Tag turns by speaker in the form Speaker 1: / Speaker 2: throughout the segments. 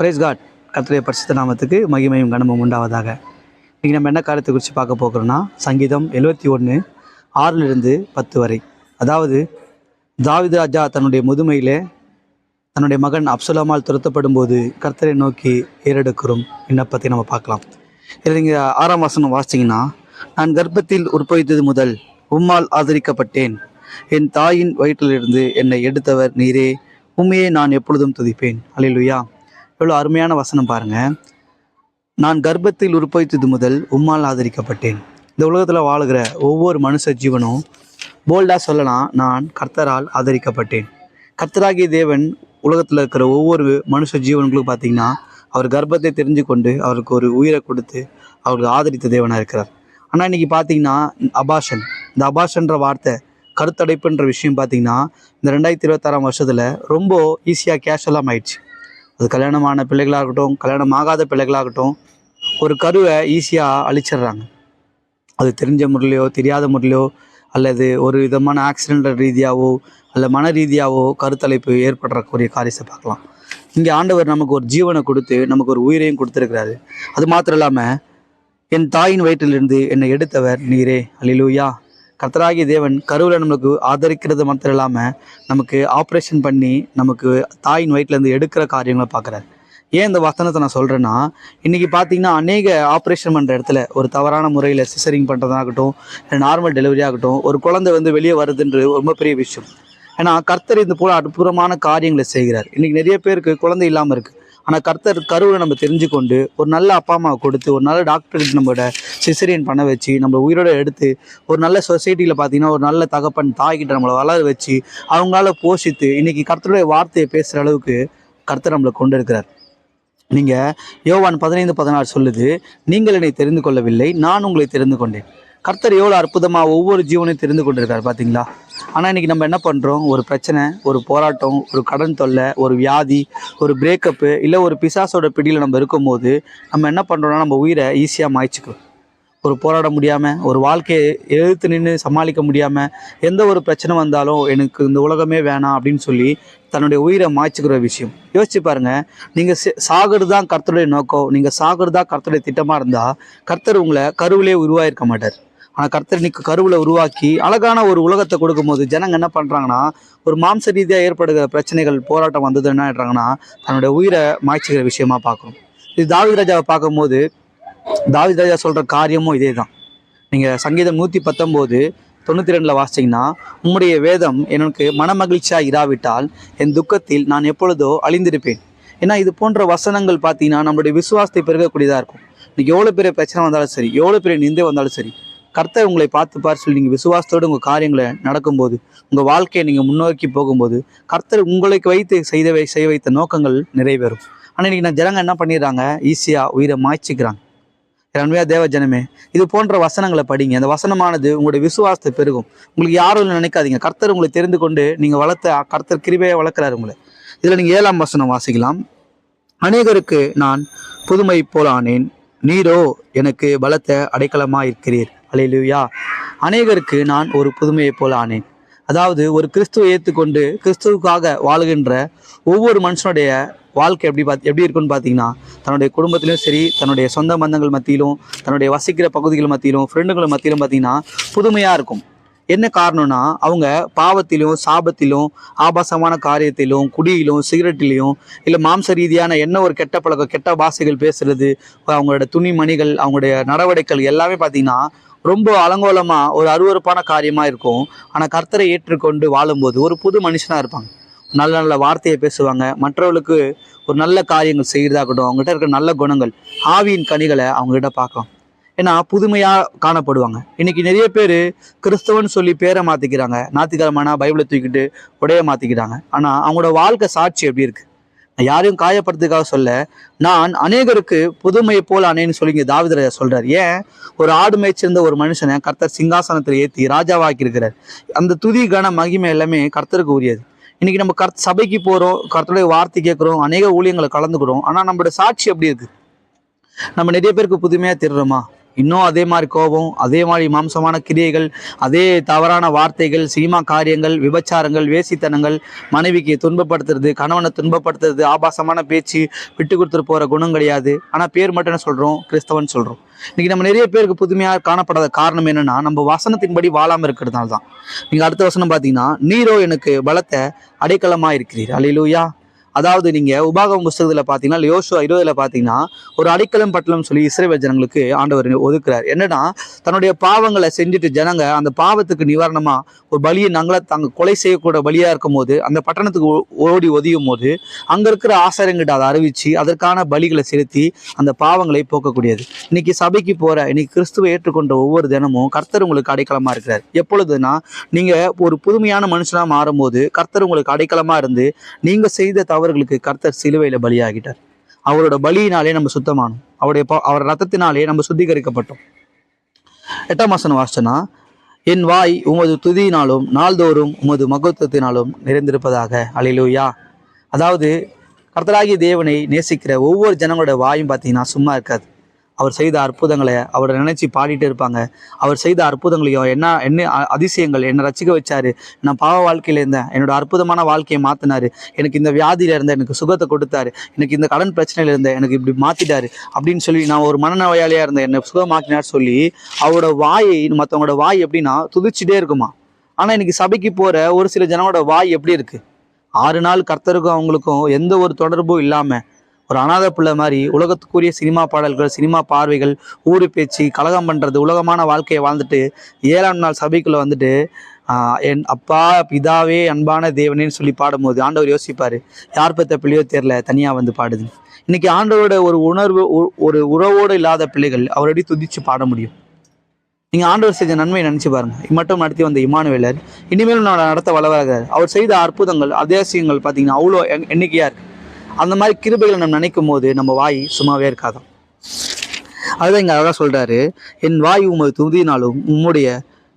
Speaker 1: Price God. கர்த்தருடைய பரிசுத்த நாமத்துக்கு மகிமையும் கனமும் உண்டாவதாக. இன்றைக்கி நம்ம என்ன காரியத்தை குறித்து பார்க்க போகிறோம்னா, சங்கீதம் 71 6-10 வரை. அதாவது தாவீது ராஜா தன்னுடைய முதுமையிலே தன்னுடைய மகன் அப்சலோமால் துரத்தப்படும் போது கர்த்தரை நோக்கி ஏறெடுக்கிறோம் விண்ணப்பத்தை நம்ம பார்க்கலாம். இதில் நீங்கள் 6ஆம் வசனம் வாசிச்சிங்கன்னா, நான் கர்ப்பத்தில் உற்பவித்தது முதல் உம்மால் ஆதரிக்கப்பட்டேன். என் தாயின் வயிற்றிலிருந்து என்னை எடுத்தவர் நீரே. உண்மையே நான் எப்பொழுதும் துதிப்பேன். அல்லேலூயா. எவ்வளோ அருமையான வசனம் பாருங்க. நான் கர்ப்பத்தில் உற்பவித்தது முதல் உம்மால் ஆதரிக்கப்பட்டேன். இந்த உலகத்தில் வாழுகிற ஒவ்வொரு மனுஷ ஜீவனும் போல்டாக சொல்லலாம், நான் கர்த்தரால் ஆதரிக்கப்பட்டேன். கர்த்தராகிய தேவன் உலகத்தில் இருக்கிற ஒவ்வொரு மனுஷ ஜீவன்களுக்கும் பார்த்தீங்கன்னா, அவர் கர்ப்பத்தை தெரிஞ்சு கொண்டு அவருக்கு ஒரு உயிரை கொடுத்து அவருக்கு ஆதரித்த தேவனாக இருக்கிறார். ஆனால் இன்றைக்கி பார்த்தீங்கன்னா இந்த அபாஷன்ற வார்த்தை, கருத்தடைப்புன்ற விஷயம் பார்த்தீங்கன்னா இந்த 2026ஆம் வருஷத்தில் ரொம்ப ஈஸியாக கேஷுவலாக ஆயிடுச்சு. அது கல்யாணமான பிள்ளைகளாகட்டும், கல்யாணம் ஆகாத பிள்ளைகளாகட்டும், ஒரு கருவை ஈஸியாக அழிச்சிடுறாங்க. அது தெரிஞ்ச முறையிலையோ தெரியாத முறையிலையோ அல்லது ஒரு விதமான ஆக்சிடென்ட் ரீதியாகவோ அல்ல மன ரீதியாகவோ கருத்தலைப்பு ஏற்படுறக்கூடிய காரியத்தை பார்க்கலாம். இங்கே ஆண்டவர் நமக்கு ஒரு ஜீவனை கொடுத்து நமக்கு ஒரு உயிரையும் கொடுத்துருக்கிறாரு. அது மாத்திரம் இல்லாமல், என் தாயின் வயிற்றிலிருந்து என்னை எடுத்தவர் நீரே. அல்லேலூயா. கர்த்தராகிய தேவன் கருவில் நம்மளுக்கு ஆதரிக்கிறது மாத்திரம் இல்லாமல் நமக்கு ஆப்ரேஷன் பண்ணி நமக்கு தாயின் வயிற்றுலேருந்து எடுக்கிற காரியங்களை பார்க்குறாரு. ஏன் இந்த வசனத்தை நான் சொல்கிறேன்னா, இன்றைக்கி பார்த்தீங்கன்னா அநேக ஆப்ரேஷன் பண்ணுற இடத்துல ஒரு தவறான முறையில் சிசரிங் பண்ணுறதாகட்டும், நார்மல் டெலிவரி ஆகட்டும், ஒரு குழந்தை வெளியே வருதுன்றது ரொம்ப பெரிய விஷயம். ஏன்னா கர்த்தர் இது போல் அற்புதமான காரியங்களை செய்கிறார். இன்றைக்கி நிறைய பேருக்கு குழந்தை இல்லாமல் இருக்குது. ஆனால் கர்த்தர் கருவில் நம்ம தெரிஞ்சு கொண்டு ஒரு நல்ல அப்பா அம்மாவை கொடுத்து ஒரு நல்ல டாக்டருக்கு நம்மளோட சிசரியன் பண்ண வச்சு நம்மளை உயிரோடு எடுத்து ஒரு நல்ல சொசைட்டியில் பார்த்தீங்கன்னா ஒரு நல்ல தகப்பன் தாய்கிட்ட நம்மளை வளர வச்சு அவங்களால போஷித்து இன்றைக்கி கர்த்தருடைய வார்த்தையை பேசுகிற அளவுக்கு கர்த்தர் நம்மளை கொண்டு இருக்கிறார். நீங்கள் யோவான் 15:16 சொல்லுது, நீங்கள் என்னை தெரிந்து கொள்ளவில்லை, நான் உங்களை தெரிந்து கொண்டேன். கர்த்தர் எவ்வளோ அற்புதமாக ஒவ்வொரு ஜீவனையும் தெரிந்து கொண்டிருக்கார் பார்த்தீங்களா. ஆனால் இன்றைக்கி நம்ம என்ன பண்ணுறோம், ஒரு பிரச்சனை, ஒரு போராட்டம், ஒரு கடன் தொல்லை, ஒரு வியாதி, ஒரு பிரேக்கப்பு, இல்லை ஒரு பிசாசோட பிடியில் நம்ம இருக்கும்போது நம்ம என்ன பண்ணுறோம்னா நம்ம உயிரை ஈஸியாக மாய்ச்சிக்கிறோம். ஒரு போராட முடியாமல், ஒரு வாழ்க்கையை எழுத்து நின்று சமாளிக்க முடியாமல், எந்த ஒரு பிரச்சனை வந்தாலும் எனக்கு இந்த உலகமே வேணாம் அப்படின்னு சொல்லி தன்னுடைய உயிரை மாய்ச்சிக்கிற விஷயம் யோசிச்சு பாருங்கள். நீங்கள் சாகிறது தான் கர்த்தருடைய நோக்கம், நீங்கள் சாகிறது தான் கர்த்தருடைய திட்டமாக இருந்தால் கர்த்தர் உங்களை கருவிலே உருவாயிருக்க மாட்டார். ஆனால் கர்த்தர் இன்னைக்கு கருவில் உருவாக்கி அழகான ஒரு உலகத்தை கொடுக்கும்போது ஜனங்க என்ன பண்ணுறாங்கன்னா, ஒரு மாம்ச ரீதியாக ஏற்படுகிற பிரச்சனைகள் போராட்டம் வந்தது என்ன ஆகிடுறாங்கன்னா தன்னுடைய உயிரை மாய்ச்சிக்கிற விஷயமா பார்க்கணும். இது தாவீது ராஜாவை பார்க்கும்போது தாவீது ராஜா சொல்கிற காரியமும் இதே தான். நீங்கள் சங்கீதம் 119:92 வாசிச்சிங்கன்னா, உம்முடைய வேதம் எனக்கு மனமகிழ்ச்சியாக இராவிட்டால் என் துக்கத்தில் நான் எப்பொழுதோ அழிந்திருப்பேன். ஏன்னா இது போன்ற வசனங்கள் பார்த்தீங்கன்னா நம்மளுடைய விசுவாசத்தை பெருகக்கூடியதாக இருக்கும். இன்றைக்கி எவ்வளோ பெரிய பிரச்சனை வந்தாலும் சரி, எவ்வளோ பெரிய நிந்தை வந்தாலும் சரி, கர்த்தர் உங்களை பார்த்துப்பார் சொல்லி நீங்கள் விசுவாசத்தோடு உங்கள் காரியங்களை நடக்கும்போது, உங்கள் வாழ்க்கையை நீங்கள் முன்னோக்கி போகும்போது கர்த்தர் உங்களுக்கு வைத்து செய்ய வைத்த நோக்கங்கள் நிறைவேறும். ஆனால் இன்றைக்கி ஜனங்க என்ன பண்ணிடுறாங்க, ஈஸியாக உயிரை மாய்ச்சிக்கிறாங்க. உண்மையாக தேவ ஜனமே, இது போன்ற வசனங்களை படிங்க. அந்த வசனமானது உங்களுடைய விசுவாசத்தை பெருகும். உங்களுக்கு யாரும் நினைக்காதீங்க, கர்த்தர் உங்களை தெரிந்து கொண்டு நீங்கள் வளர்த்த கர்த்தர் கிருபையை வளர்க்குறாரு உங்களை. இதில் நீங்கள் 7ஆம் வசனம் வாசிக்கலாம். அநேகருக்கு நான் புதுமை போல் ஆனேன், நீரோ எனக்கு பலத்த அடைக்கலமாக இருக்கிறீர். அல்லேலூயா. அநேகருக்கு நான் ஒரு புதுமையை போல் ஆனேன். அதாவது ஒரு கிறிஸ்துவை ஏற்றுக்கொண்டு கிறிஸ்துவுக்காக வாழுகின்ற ஒவ்வொரு மனுஷனுடைய வாழ்க்கை எப்படி இருக்குன்னு பார்த்தீங்கன்னா, தன்னுடைய குடும்பத்திலும் சரி, தன்னுடைய சொந்த பந்தங்கள் மத்தியிலும், தன்னுடைய வசிக்கிற பகுதிகள் மத்தியிலும், ஃப்ரெண்டுகள் மத்தியிலும் பார்த்தீங்கன்னா புதுமையாக இருக்கும். என்ன காரணம்னா, அவங்க பாவத்திலும் சாபத்திலும் ஆபாசமான காரியத்திலும் குடியிலும் சிகரெட்டிலையும் இல்லை மாம்ச ரீதியான என்ன ஒரு கெட்ட பழக்கம், கெட்ட பாஷைகள் பேசுறது, அவங்களோட துணிமணிகள், அவங்களுடைய நடவடிக்கைகள் எல்லாமே பார்த்தீங்கன்னா ரொம்ப அலங்கோலமாக ஒரு அருவருப்பான காரியமாக இருக்கும். ஆனால் கர்த்தரை ஏற்றுக்கொண்டு வாழும்போது ஒரு புது மனுஷனாக இருப்பாங்க. நல்ல நல்ல வார்த்தையை பேசுவாங்க, மற்றவர்களுக்கு ஒரு நல்ல காரியங்கள் செய்கிறதாகட்டும், அவங்ககிட்ட இருக்கிற நல்ல குணங்கள், ஆவியின் கனிகளை அவங்ககிட்ட பார்க்கலாம். ஏன்னா புதுமையாக காணப்படுவாங்க. இன்றைக்கி நிறைய பேர் கிறிஸ்தவன் சொல்லி பேரை மாற்றிக்கிறாங்க, ஞாயிற்றுக்கிழமைனா பைபிளை தூக்கிட்டு உடைய மாற்றிக்கிறாங்க. ஆனால் அவங்களோட வாழ்க்கை சாட்சி எப்படி இருக்குது? நான் யாரையும் காயப்படுறதுக்காக சொல்ல, நான் அநேகருக்கு புதுமையை போல் ஆனேன்னு சொல்லி இங்கே தாவீது ராஜா சொல்கிறார். ஏன், ஒரு ஆடு மேய்ச்சிருந்த ஒரு மனுஷனை கர்த்தர் சிங்காசனத்தில் ஏற்றி ராஜாவாக்கி இருக்கிறார். அந்த துதி கன மகிமை எல்லாமே கர்த்தருக்கு உரியது. இன்றைக்கி நம்ம சபைக்கு போகிறோம், கர்த்தருடைய வார்த்தை கேட்குறோம், அநேக ஊழியங்களை கலந்துக்கிறோம். ஆனால் நம்மளோட சாட்சி எப்படி இருக்குது? நம்ம நிறைய பேருக்கு புதுமையாக தெரிறோமா? இன்னும் அதே மாதிரி கோபம், அதே மாதிரி மாம்சமான கிரியைகள், அதே தவறான வார்த்தைகள், சினிமா காரியங்கள், விபச்சாரங்கள், வேசித்தனங்கள், மனைவிக்கு துன்பப்படுத்துறது, கணவனை துன்பப்படுத்துறது, ஆபாசமான பேச்சு, விட்டு கொடுத்துட்டு போகிற குணம் கிடையாது. ஆனால் பேர் மட்டும் என்ன சொல்கிறோம்? கிறிஸ்தவன் சொல்கிறோம். இன்றைக்கி நம்ம நிறைய பேருக்கு புதுமையாக காணப்படாத காரணம் என்னென்னா, நம்ம வசனத்தின்படி வாழாமல் இருக்கிறதுனால தான். நீங்கள் அடுத்த வசனம் பார்த்தீங்கன்னா, நீரோ எனக்கு பலத்த அடைக்கலமாக இருக்கிறீர். அல்லேலூயா. அதாவது நீங்கள் உபாகமம் புஸ்தகத்தில் பார்த்தீங்கன்னா, யோசுவா 20 பார்த்தீங்கன்னா, ஒரு அடைக்கலம் பட்டலம் சொல்லி இஸ்ரவேல் ஜனங்களுக்கு ஆண்டவர் ஒதுக்குறார். என்னன்னா, தன்னுடைய பாவங்களை செஞ்சுட்டு ஜனங்க அந்த பாவத்துக்கு நிவாரணமாக ஒரு பலியை தாங்க கொலை செய்யக்கூட பலியாக இருக்கும் போது அந்த பட்டணத்துக்கு ஓடி ஒதியும் போது அங்கே இருக்கிற ஆசாரியங்கிட்ட அதை அறிவித்து அதற்கான பலிகளை செலுத்தி அந்த பாவங்களை போக்கக்கூடியது. இன்னைக்கு சபைக்கு போகிற, இன்னைக்கு கிறிஸ்துவை ஏற்றுக்கொண்ட ஒவ்வொரு தினமும் கர்த்தர் உங்களுக்கு அடைக்கலமாக இருக்கிறார். எப்பொழுதுனா, நீங்கள் ஒரு புதுமையான மனுஷனாக மாறும்போது கர்த்தர் உங்களுக்கு அடைக்கலமாக இருந்து நீங்கள் செய்த தவறுகளுக்கு கர்த்தர் சிலுவையில் பலியாகிட்டார். அவரோட பலியினாலே நம்ம சுத்தமானோம். அவர் ரத்தத்தினாலே நம்ம சுத்திகரிக்கப்பட்டோம். 8ஆம் வசனம் வாசிச்சனா, என் வாய் உமது துதியினாலும் நாள்தோறும் உமது மகத்துவத்தினாலும் நிறைந்திருப்பதாக. அல்லேலூயா. அதாவது கர்த்தராகிய தேவனை நேசிக்கிற ஒவ்வொரு ஜனங்களோட வாயும் பார்த்தீங்கன்னா சும்மா இருக்காது. அவர் செய்த அற்புதங்களை அவரை நினைச்சு பாடிட்டு இருப்பாங்க. அவர் செய்த அற்புதங்களையும் என்ன அதிசயங்கள், என்னை ரசிக்க வச்சாரு, நான் பாவ வாழ்க்கையில இருந்தேன், என்னோட அற்புதமான வாழ்க்கையை மாத்தினாரு, எனக்கு இந்த வியாதியில இருந்தேன், எனக்கு சுகத்தை கொடுத்தாரு, எனக்கு இந்த கடன் பிரச்சனையில இருந்தேன், எனக்கு இப்படி மாத்திட்டாரு அப்படின்னு சொல்லி, நான் ஒரு மனநோயாளியா இருந்தேன், என்னை சுகமாக்கினார் சொல்லி அவரோட வாயை, மற்றவங்களோட வாய் எப்படின்னா துதிச்சுட்டே இருக்குமா. ஆனா இன்னைக்கு சபைக்கு போற ஒரு சில ஜனங்களோட வாய் எப்படி இருக்கு? 6 நாள் கர்த்தருக்கும் அவங்களுக்கும் எந்த ஒரு தொடர்பும் இல்லாம ஒரு அனாதை பிள்ளை மாதிரி உலகத்துக்குரிய சினிமா பாடல்கள், சினிமா பார்வைகள், ஊரு பேச்சு, கலகம் பண்ணுறது, உலகமான வாழ்க்கையை வாழ்ந்துட்டு 7ஆம் நாள் சபைக்குள்ளே வந்துட்டு என் அப்பா பிதாவே அன்பான தேவனேன்னு சொல்லி பாடும்போது ஆண்டவர் யோசிப்பார், யார் பெற்ற பிள்ளையோ தெரில, தனியாக வந்து பாடுது. இன்றைக்கி ஆண்டவரோட ஒரு உணர்வு, ஒரு உறவோடு இல்லாத பிள்ளைகள் அவரோட துதிச்சு பாட முடியும். நீங்கள் ஆண்டவர் செஞ்ச நன்மையை நினச்சி பாருங்கள். இம்மட்டும் நடத்தி வந்த இம்மானுவேலர் இனிமேலும் நான் நடத்த வளராகிறார். அவர் செய்த அற்புதங்கள், அதிசயங்கள் பார்த்தீங்கன்னா அவ்வளோ எண்ணிக்கையாக இருக்குது. அந்த மாதிரி கிருபைகளை நம்ம நினைக்கும் போது நம்ம வாய் சும்மாவே இருக்காதான். அதுதான் இங்கே அழகாக சொல்கிறாரு, என் வாய் உமது துதியினாலும் உம்முடைய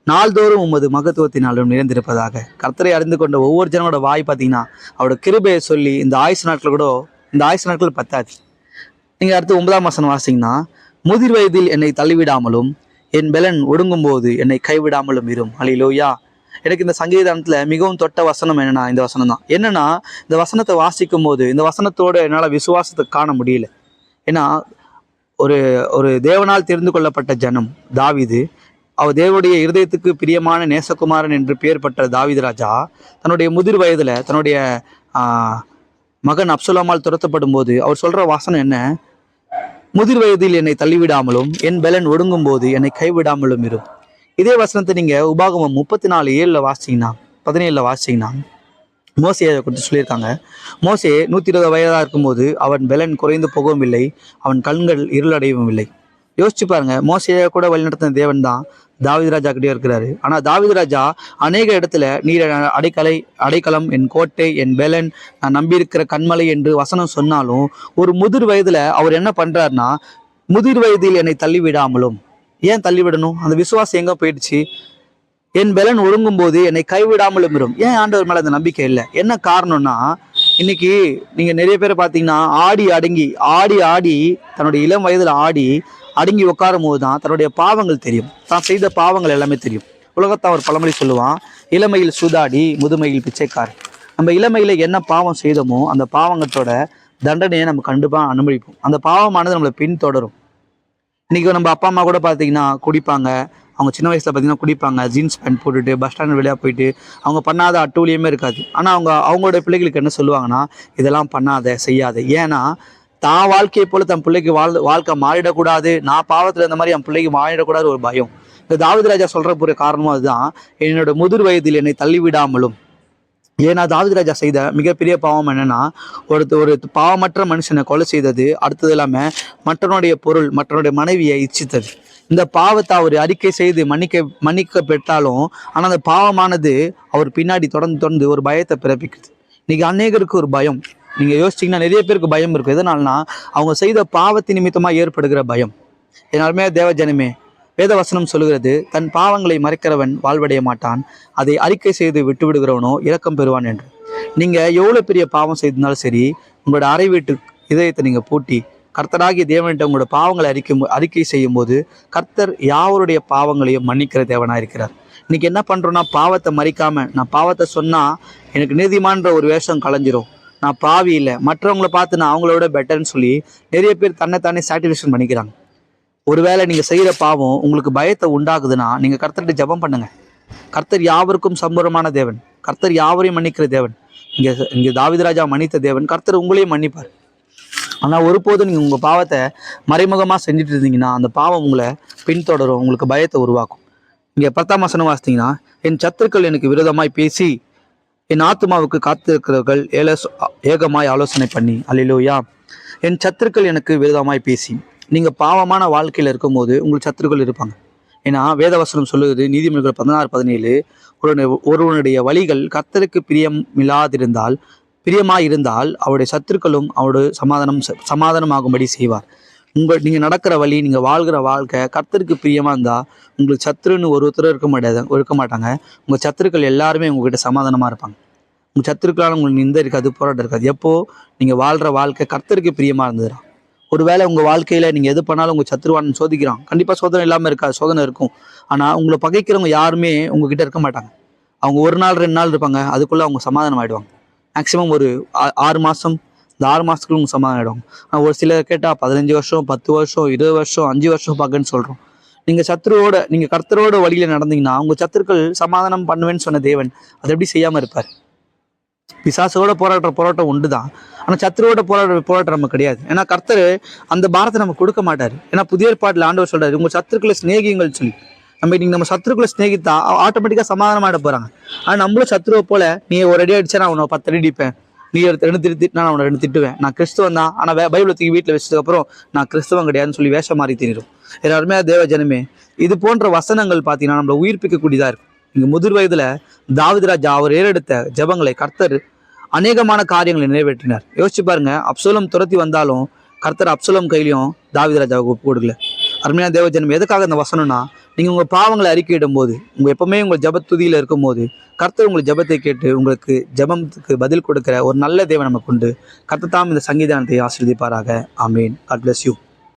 Speaker 1: நாள்தோறும் உமது மகத்துவத்தினாலும் நிறைந்திருப்பதாக. கர்த்தரை அறிந்து கொண்ட ஒவ்வொரு ஜனங்களோட வாய் பார்த்தீங்கன்னா அவரோட கிருபையை சொல்லி இந்த ஆயுசு நாட்கள் பத்தாது. நீங்கள் அடுத்து 9ஆம் வசனம் வாசிங்கன்னா, முதிர் வயதில் என்னை தள்ளிவிடாமலும் என் பெலன் ஒடுங்கும் போது என்னை கைவிடாமலும் இரும். அல்லேலூயா. எனக்கு இந்த சங்கீதத்தில் மிகவும் தொட்ட வசனம் என்னன்னா இந்த வசனம் தான். என்னன்னா, இந்த வசனத்தை வாசிக்கும் போது இந்த வசனத்தோடு என்னால் விசுவாசத்தை காண முடியல. ஏன்னா ஒரு தேவனால் தெரிந்து கொள்ளப்பட்ட ஜனம் தாவீது, அவர் தேவனுடைய இருதயத்துக்கு பிரியமான நேசகுமாரன் என்று பெயர் பெற்ற தாவீது ராஜா தன்னுடைய முதிர் வயதில் தன்னுடைய மகன் அப்சலோமால் துரத்தப்படும் போது அவர் சொல்கிற வசனம் என்ன? முதிர் வயதில் என்னை தள்ளிவிடாமலும் என் பெலன் ஒடுங்கும் போது என்னை கைவிடாமலும் இரும். இதே வசனத்தை நீங்கள் உபாகமம் 34:7 வாசிச்சிங்கன்னா 17 வாசிச்சிங்கன்னா மோசையை குறித்து சொல்லியிருக்காங்க. மோசே 120 வயதாக இருக்கும்போது அவன் பெலன் குறைந்து போகவும் இல்லை, அவன் கண்கள் இருளடையவும் இல்லை. யோசிச்சு பாருங்க, மோசையை கூட வழிநடத்தின தேவன் தான் தாவீது ராஜா கிட்டே இருக்கிறாரு. ஆனால் தாவீது ராஜா அநேக இடத்துல நீர் அடைக்கலம், என் கோட்டை, என் பெலன், நான் நம்பியிருக்கிற கண்மலை என்று வசனம் சொன்னாலும் ஒரு முதிர் வயதுல அவர் என்ன பண்றாருன்னா, முதிர் வயதில் என்னை தள்ளிவிடாமலும். ஏன் தள்ளிவிடணும்? அந்த விசுவாசம் எங்க போயிடுச்சு? என் பெலன் ஒடுங்கும் போது என்னை கைவிடாமலும் இரும். ஏன் ஆண்டவர் மேல அந்த நம்பிக்கை இல்லை? என்ன காரணம்னா, இன்னைக்கு நீங்க நிறைய பேரை பார்த்தீங்கன்னா ஆடி தன்னுடைய இளம் வயதுல அடங்கி உட்காரும் போது தான் தன்னுடைய பாவங்கள் தெரியும், தான் செய்த பாவங்கள் எல்லாமே தெரியும். உலகத்தை அவர் பழமொழி சொல்லுவான், இளமையில் சூதாடி முதுமையில் பிச்சைக்காரன். நம்ம இளமையில என்ன பாவம் செய்தோமோ அந்த பாவங்களோட தண்டனையை நம்ம கண்டிப்பாக அனுபவிப்போம். அந்த பாவமானது நம்மளை பின்தொடரும். இன்றைக்கி நம்ம அப்பா அம்மா கூட பார்த்தீங்கன்னா குடிப்பாங்க. அவங்க சின்ன வயசில் பார்த்தீங்கன்னா குடிப்பாங்க, ஜீன்ஸ் பேண்ட் போட்டுட்டு பஸ் ஸ்டாண்ட் வெளியாக போயிட்டு அவங்க பண்ணாத அட்டூழியமே இருக்காது. ஆனால் அவங்களோட பிள்ளைகளுக்கு என்ன சொல்லுவாங்கன்னா, இதெல்லாம் பண்ணாத, செய்யாத. ஏன்னா தான் வாழ்க்கையை போல தன் பிள்ளைக்கு வாழ்க்கை மாறிடக்கூடாது, நான் பாவத்தில் இருந்த மாதிரி என் பிள்ளைக்கு மாறிடக்கூடாது ஒரு பயம். இந்த தாவீது ராஜா சொல்கிற காரணமும் அதுதான். என்னோட முதிர் வயதில் என்னை தள்ளிவிடாமலும். ஏன்னா தாவீது ராஜா செய்த மிகப்பெரிய பாவம் என்னன்னா, ஒரு பாவமற்ற மனுஷனை கொலை செய்தது, அடுத்தது இல்லாமல் மற்றவனுடைய பொருள், மற்றவனுடைய மனைவியை இச்சித்தது. இந்த பாவத்தை அவர் அறிக்கை செய்து மன்னிக்க பெற்றாலும் ஆனால் அந்த பாவமானது அவர் பின்னாடி தொடர்ந்து ஒரு பயத்தை பிறப்பிக்குது. இன்னைக்கு அநேகருக்கு ஒரு பயம். நீங்கள் யோசிச்சிங்கன்னா நிறைய பேருக்கு பயம் இருக்குது. எதனால்னா அவங்க செய்த பாவத்தின் நிமித்தமாக ஏற்படுகிற பயம். என்னாலுமே தேவஜனமே, வேதவசனம் சொல்லுகிறது, தன் பாவங்களை மறைக்கிறவன் வாழ்வடைய மாட்டான், அதை அறிக்கை செய்து விட்டு விடுகிறவனோ இரக்கம் பெறுவான் என்று. நீங்கள் எவ்வளோ பெரிய பாவம் செய்திருந்தாலும் சரி, உங்களோட அறை வீட்டு இதயத்தை நீங்கள் பூட்டி கர்த்தராகிய தேவன்கிட்ட உங்களோட பாவங்களை அறிக்கை செய்யும் போது கர்த்தர் யாவருடைய பாவங்களையும் மன்னிக்கிற தேவனாக இருக்கிறார். இன்னைக்கு என்ன பண்ணுறோன்னா, பாவத்தை மறிக்காமல், நான் பாவத்தை சொன்னால் எனக்கு நீதிமான்ற ஒரு வேஷம் கலைஞ்சிரும், நான் பாவி இல்லை, மற்றவங்கள பார்த்து நான் அவங்களோட பெட்டர்னு சொல்லி நிறைய பேர் தன்னைத்தானே சாட்டிஸ்ஃபேக்ஷன் பண்ணிக்கிறாங்க. ஒருவேளை நீங்கள் செய்கிற பாவம் உங்களுக்கு பயத்தை உண்டாகுதுன்னா நீங்கள் கர்த்தர்கிட்ட ஜெபம் பண்ணுங்க. கர்த்தர் யாவருக்கும் சம்பூர்ணமான தேவன், கர்த்தர் யாவரையும் மன்னிக்கிற தேவன். இங்கே தாவீது ராஜா மன்னித்த தேவன் கர்த்தர் உங்களையும் மன்னிப்பார். ஆனால் ஒருபோதும் நீங்கள் உங்கள் பாவத்தை மறைமுகமாக செஞ்சுட்டு இருந்தீங்கன்னா அந்த பாவம் உங்களை பின்தொடரும், உங்களுக்கு பயத்தை உருவாக்கும். இங்கே 10ஆம் வசனம் வாசித்தீங்கன்னா, என் சத்துருக்கள் எனக்கு விரோதமாய் பேசி என் ஆத்மாவுக்கு காத்திருக்கிறவர்கள் ஏகமாய் ஆலோசனை பண்ணி. அல்லேலூயா. என் சத்துருக்கள் எனக்கு விரோதமாய் பேசி. நீங்கள் பாவமான வாழ்க்கையில் இருக்கும்போது உங்களுக்கு சத்துருக்கள் இருப்பாங்க. ஏன்னா வேதவசனம் சொல்லுவது நீதிமொழிகள் 16:17, ஒருவனுடைய வழிகள் கர்த்தருக்கு பிரியமாயிருந்தால் அவருடைய சத்துருக்களும் அவருடைய சமாதானமாகும்படி செய்வார். நீங்கள் நடக்கிற வழி, நீங்கள் வாழ்கிற வாழ்க்கை கர்த்தருக்கு பிரியமாக இருந்தால் உங்களுக்கு சத்துருன்னு ஒருத்தர் இருக்க மாட்டாங்க. உங்கள் சத்துருக்கள் எல்லாருமே உங்ககிட்ட சமாதானமாக இருப்பாங்க. உங்கள் சத்துருக்களால் உங்களுக்கு நிந்தை இருக்காது, போராட்டம் இருக்காது. எப்போது நீங்கள் வாழ்கிற வாழ்க்கை கர்த்தருக்கு பிரியமாக இருந்துடும். ஒருவேளை உங்கள் வாழ்க்கையில் நீங்கள் எது பண்ணாலும் உங்கள் சத்துருவான் சோதிக்கிறான். கண்டிப்பாக சோதனை இல்லாமல் இருக்காது, சோதனை இருக்கும். ஆனால் உங்களை பகைக்கிறவங்க யாருமே உங்ககிட்ட இருக்க மாட்டாங்க. அவங்க 1 நாள் 2 நாள் இருப்பாங்க, அதுக்குள்ளே அவங்க சமாதானம் ஆகிடுவாங்க. மேக்ஸிமம் ஒரு 6 மாதம், இந்த 6 மாதத்துக்குள்ள உங்கள் சமாதானம் ஆகிடுவாங்க. ஆனால் ஒரு சிலர் கேட்டால் 15 வருஷம், 10 வருஷம், 20 வருஷம், 5 வருஷம் பார்க்கன்னு சொல்கிறோம். நீங்கள் கர்த்தரோட வழியில் நடந்தீங்கன்னா உங்கள் சத்துருக்கள் சமாதானம் பண்ணுவேன்னு சொன்ன தேவன் அதை எப்படி செய்யாமல் இருப்பார்? பிசாசோட போராட்டம் உண்டு தான், ஆனால் சத்துருவோட போராட்டம் நமக்கு கிடையாது. ஏன்னா கர்த்தர் அந்த பாரத்தை நமக்கு கொடுக்க மாட்டார். ஏன்னா புதிய ஏற்பாட்டில் ஆண்டவர் சொல்றாரு, உங்கள் சத்துருக்களை சிநேகிங்கள் சொல்லி. நம்ம சத்துருக்களை சிநேகித்தா ஆட்டோமேட்டிக்காக சமாதானமாட போகிறாங்க. ஆனால் நம்மளும் சத்துருவை போல, நீ ஒரு அடி அடிச்சா நான் உன்னை 10 அடி அடிப்பேன், நீ 2 திட்டினா நான் உன்னை 2 திட்டுவேன், நான் கிறிஸ்துவன் தான், ஆனால் பைபிளை தூக்கி வீட்டில் வச்சதுக்கப்புறம் நான் கிறிஸ்தவன் கிடையாதுன்னு சொல்லி வேஷம் மாறி திணிரும். எல்லாருமே தேவ ஜனமே, இது போன்ற வசனங்கள் பார்த்தீங்கன்னா நம்மளை உயிர்ப்பிக்கக்கூடியதாக இருக்கும். இங்கே முதிர் வயதில் தாவீது ராஜா அவர் ஏறெடுத்த ஜெபங்களை கர்த்தர் அநேகமான காரியங்களை நிறைவேற்றினார். யோசிச்சு பாருங்க, அப்சலோம் துரத்தி வந்தாலும் கர்த்தர் அப்சலோம் கையிலையும் தாவீது ராஜாவுக்கு ஒப்பு கொடுக்கல. அருமையான தேவஜனம், எதுக்காக இந்த வசனம்னா, நீங்கள் உங்கள் பாவங்களை அறிக்கையிடும் போது, எப்பவுமே உங்கள் ஜெபத்துதியில் இருக்கும்போது கர்த்தர் உங்கள் ஜெபத்தை கேட்டு உங்களுக்கு ஜெபத்துக்கு பதில் கொடுக்கிற ஒரு நல்ல தேவன் நமக்கு உண்டு. கர்த்தர் தாம் இந்த சங்கீதானத்தை ஆசீர்வதிப்பாராக. ஆமேன். God bless you.